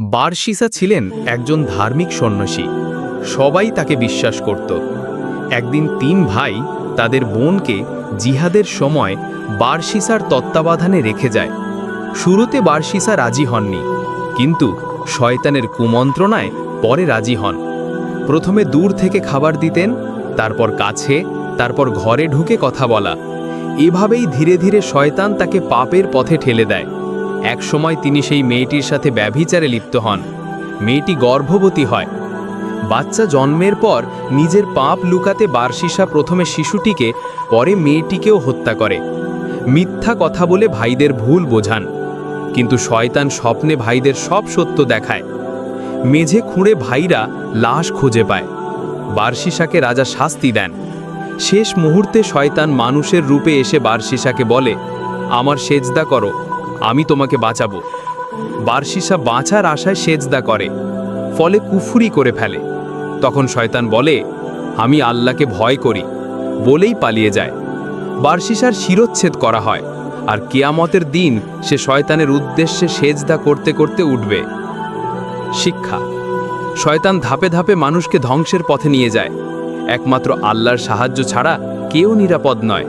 বারশিসা ছিলেন একজন ধার্মিক সন্ন্যাসী। সবাই তাকে বিশ্বাস করত। একদিন তিন ভাই তাদের বোনকে জিহাদের সময় বারশিসার তত্ত্বাবধানে রেখে যায়। শুরুতে বারশিসা রাজি হননি, কিন্তু শয়তানের কুমন্ত্রণায় পরে রাজি হন। প্রথমে দূর থেকে খাবার দিতেন, তারপর কাছে, তারপর ঘরে ঢুকে কথা বলা। এভাবেই ধীরে ধীরে শয়তান তাকে পাপের পথে ঠেলে দেয়। একসময় তিনি সেই মেয়েটির সাথে ব্যভিচারে লিপ্ত হন। মেয়েটি গর্ভবতী হয়। বাচ্চা জন্মের পর নিজের পাপ লুকাতে বারশিসা প্রথমে শিশুটিকে, পরে মেয়েটিকেও হত্যা করে। মিথ্যা কথা বলে ভাইদের ভুল বোঝান, কিন্তু শয়তান স্বপ্নে ভাইদের সব সত্য দেখায়। মেঝে খুঁড়ে ভাইরা লাশ খুঁজে পায়। বারশিসাকে রাজা শাস্তি দেন। শেষ মুহূর্তে শয়তান মানুষের রূপে এসে বারশিসাকে বলে, আমার সেজদা করো, আমি তোমাকে বাঁচাবো। বারশিসা বাঁচার আশায় সেজদা করে, ফলে কুফরি করে ফেলে। তখন শয়তান বলে, আমি আল্লাহকে ভয় করি, বলেই পালিয়ে যায়। বারশিসার শিরচ্ছেদ করা হয়, আর কিয়ামতের দিন সে শয়তানের উদ্দেশ্যে সেজদা করতে করতে উঠবে। শিক্ষা: শয়তান ধাপে ধাপে মানুষকে ধ্বংসের পথে নিয়ে যায়। একমাত্র আল্লাহর সাহায্য ছাড়া কেউ নিরাপদ নয়।